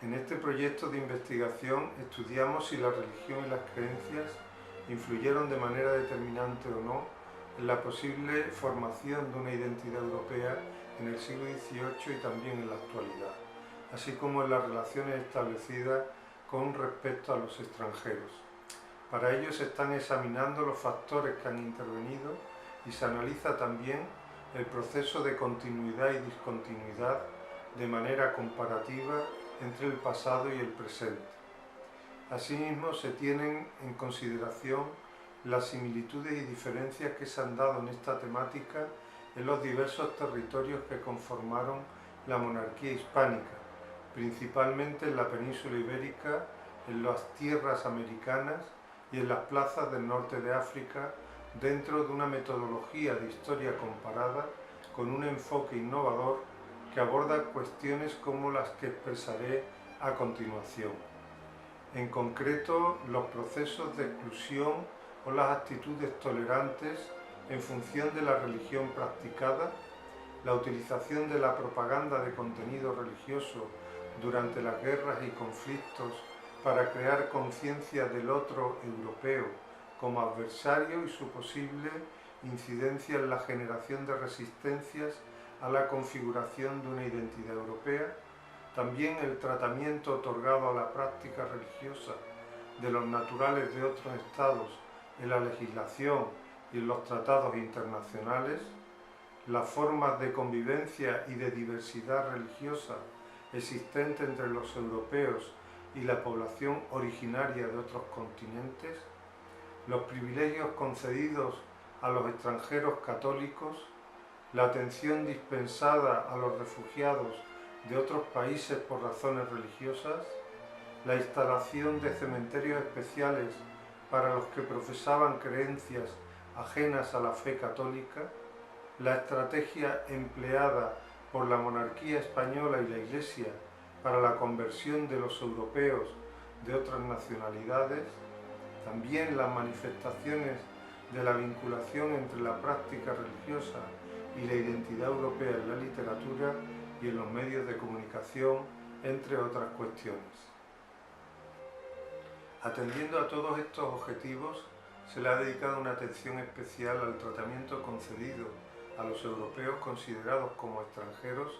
En este proyecto de investigación estudiamos si la religión y las creencias influyeron de manera determinante o no en la posible formación de una identidad europea en el siglo XVIII y también en la actualidad, así como en las relaciones establecidas con respecto a los extranjeros. Para ello se están examinando los factores que han intervenido y se analiza también el proceso de continuidad y discontinuidad de manera comparativa entre el pasado y el presente. Asimismo, se tienen en consideración las similitudes y diferencias que se han dado en esta temática en los diversos territorios que conformaron la monarquía hispánica, principalmente en la península ibérica, en las tierras americanas y en las plazas del norte de África, dentro de una metodología de historia comparada con un enfoque innovador que aborda cuestiones como las que expresaré a continuación. En concreto, los procesos de exclusión o las actitudes tolerantes en función de la religión practicada, la utilización de la propaganda de contenido religioso durante las guerras y conflictos para crear conciencia del otro europeo como adversario y su posible incidencia en la generación de resistencias a la configuración de una identidad europea, también el tratamiento otorgado a la práctica religiosa de los naturales de otros estados en la legislación y en los tratados internacionales, las formas de convivencia y de diversidad religiosa existente entre los europeos y la población originaria de otros continentes, los privilegios concedidos a los extranjeros católicos, la atención dispensada a los refugiados de otros países por razones religiosas, la instalación de cementerios especiales para los que profesaban creencias ajenas a la fe católica, la estrategia empleada por la monarquía española y la Iglesia para la conversión de los europeos de otras nacionalidades, también las manifestaciones de la vinculación entre la práctica religiosa y la identidad europea en la literatura y en los medios de comunicación, entre otras cuestiones. Atendiendo a todos estos objetivos, se le ha dedicado una atención especial al tratamiento concedido a los europeos considerados como extranjeros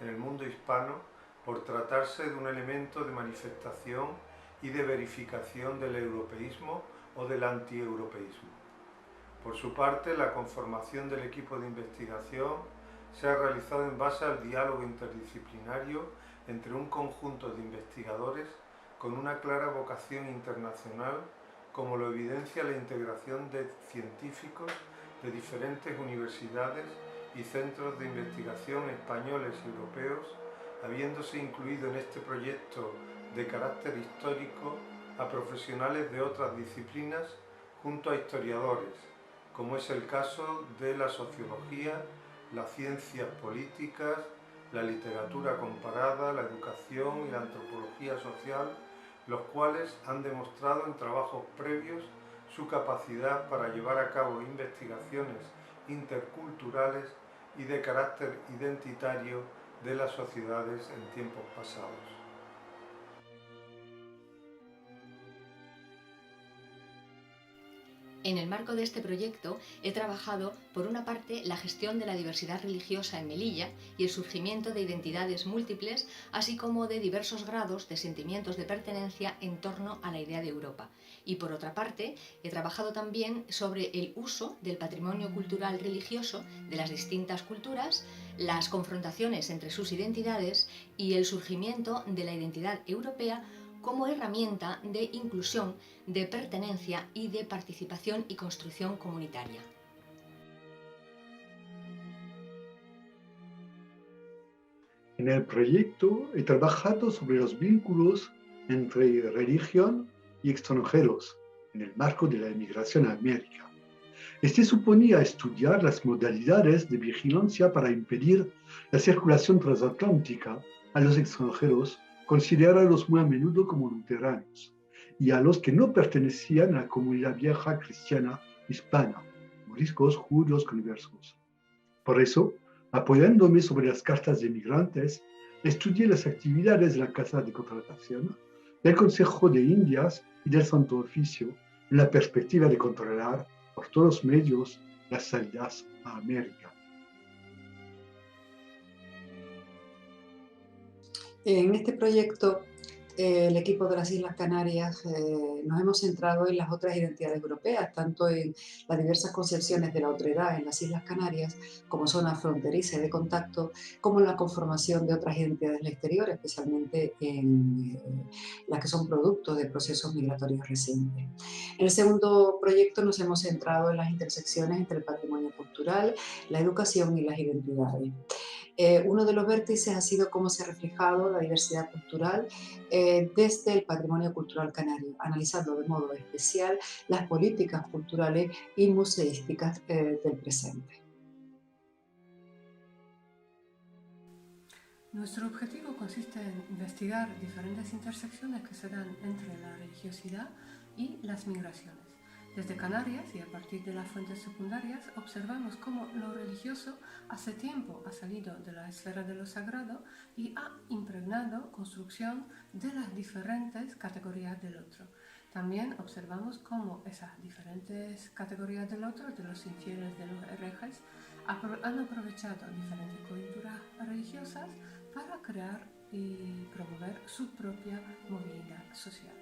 en el mundo hispano por tratarse de un elemento de manifestación y de verificación del europeísmo o del antieuropeísmo. Por su parte, la conformación del equipo de investigación se ha realizado en base al diálogo interdisciplinario entre un conjunto de investigadores con una clara vocación internacional, como lo evidencia la integración de científicos de diferentes universidades y centros de investigación españoles y europeos, habiéndose incluido en este proyecto de carácter histórico a profesionales de otras disciplinas junto a historiadores, como es el caso de la sociología, las ciencias políticas, la literatura comparada, la educación y la antropología social, los cuales han demostrado en trabajos previos su capacidad para llevar a cabo investigaciones interculturales y de carácter identitario de las sociedades en tiempos pasados. En el marco de este proyecto he trabajado, por una parte, la gestión de la diversidad religiosa en Melilla y el surgimiento de identidades múltiples, así como de diversos grados de sentimientos de pertenencia en torno a la idea de Europa. Y por otra parte, he trabajado también sobre el uso del patrimonio cultural religioso de las distintas culturas, las confrontaciones entre sus identidades y el surgimiento de la identidad europea como herramienta de inclusión, de pertenencia y de participación y construcción comunitaria. En el proyecto he trabajado sobre los vínculos entre religión y extranjeros en el marco de la emigración a América. Este suponía estudiar las modalidades de vigilancia para impedir la circulación transatlántica a los extranjeros considerados muy a menudo como luteranos y a los que no pertenecían a la comunidad vieja cristiana hispana, moriscos, judíos, conversos. Por eso, apoyándome sobre las cartas de migrantes, estudié las actividades de la Casa de Contratación, del Consejo de Indias y del Santo Oficio en la perspectiva de controlar por todos los medios las salidas a América. En este proyecto, el equipo de las Islas Canarias nos hemos centrado en las otras identidades europeas, tanto en las diversas concepciones de la otredad en las Islas Canarias como zona fronteriza y de contacto, como en la conformación de otras identidades del exterior, especialmente en las que son producto de procesos migratorios recientes. En el segundo proyecto nos hemos centrado en las intersecciones entre el patrimonio cultural, la educación y las identidades. Uno de los vértices ha sido cómo se ha reflejado la diversidad cultural desde el patrimonio cultural canario, analizando de modo especial las políticas culturales y museísticas del presente. Nuestro objetivo consiste en investigar diferentes intersecciones que se dan entre la religiosidad y las migraciones. Desde Canarias y a partir de las fuentes secundarias observamos cómo lo religioso hace tiempo ha salido de la esfera de lo sagrado y ha impregnado construcción de las diferentes categorías del otro. También observamos cómo esas diferentes categorías del otro, de los infieles, de los herejes, han aprovechado diferentes coyunturas religiosas para crear y promover su propia movilidad social.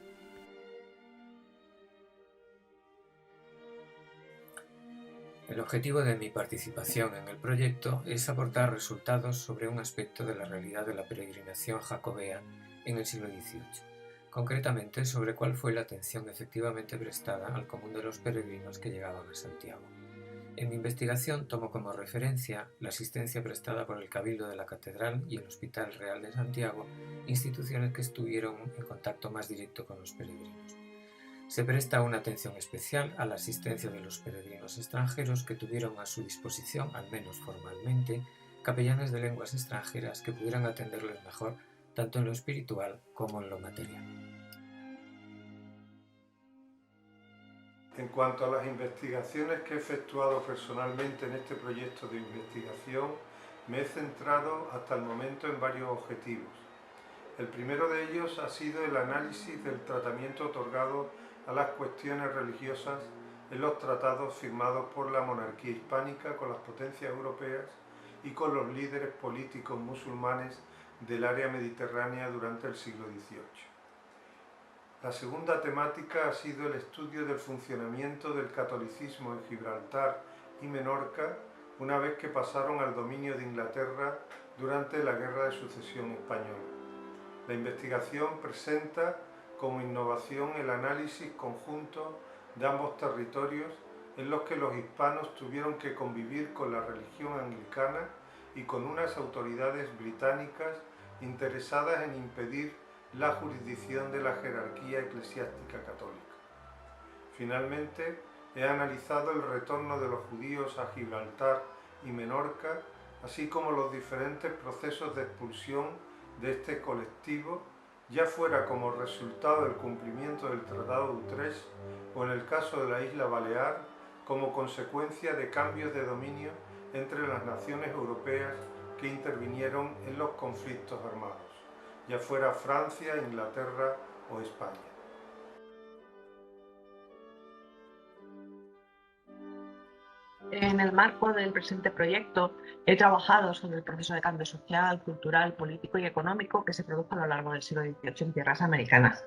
El objetivo de mi participación en el proyecto es aportar resultados sobre un aspecto de la realidad de la peregrinación jacobea en el siglo XVIII, concretamente sobre cuál fue la atención efectivamente prestada al común de los peregrinos que llegaban a Santiago. En mi investigación tomo como referencia la asistencia prestada por el Cabildo de la Catedral y el Hospital Real de Santiago, instituciones que estuvieron en contacto más directo con los peregrinos. Se presta una atención especial a la asistencia de los peregrinos extranjeros que tuvieron a su disposición, al menos formalmente, capellanes de lenguas extranjeras que pudieran atenderles mejor tanto en lo espiritual como en lo material. En cuanto a las investigaciones que he efectuado personalmente en este proyecto de investigación, me he centrado hasta el momento en varios objetivos. El primero de ellos ha sido el análisis del tratamiento otorgado a las cuestiones religiosas en los tratados firmados por la monarquía hispánica con las potencias europeas y con los líderes políticos musulmanes del área mediterránea durante el siglo XVIII. La segunda temática ha sido el estudio del funcionamiento del catolicismo en Gibraltar y Menorca una vez que pasaron al dominio de Inglaterra durante la Guerra de Sucesión Española. La investigación presenta como innovación el análisis conjunto de ambos territorios en los que los hispanos tuvieron que convivir con la religión anglicana y con unas autoridades británicas interesadas en impedir la jurisdicción de la jerarquía eclesiástica católica. Finalmente, he analizado el retorno de los judíos a Gibraltar y Menorca, así como los diferentes procesos de expulsión de este colectivo, ya fuera como resultado del cumplimiento del Tratado de Utrecht o en el caso de la isla Balear, como consecuencia de cambios de dominio entre las naciones europeas que intervinieron en los conflictos armados, ya fuera Francia, Inglaterra o España. En el marco del presente proyecto he trabajado sobre el proceso de cambio social, cultural, político y económico que se produjo a lo largo del siglo XVIII en tierras americanas.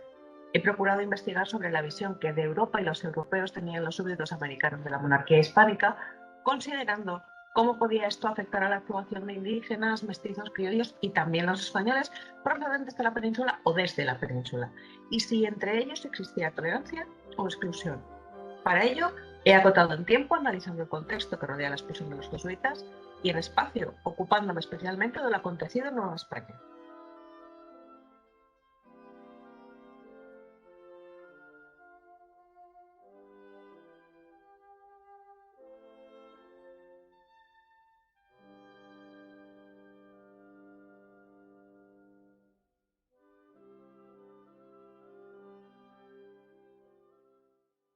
He procurado investigar sobre la visión que de Europa y los europeos tenían los súbditos americanos de la monarquía hispánica, considerando cómo podía esto afectar a la actuación de indígenas, mestizos, criollos y también los españoles procedentes de la península o desde la península, y si entre ellos existía tolerancia o exclusión. Para ello, he acotado en tiempo analizando el contexto que rodea la expulsión de los jesuitas y en espacio, ocupándome especialmente de lo acontecido en Nueva España.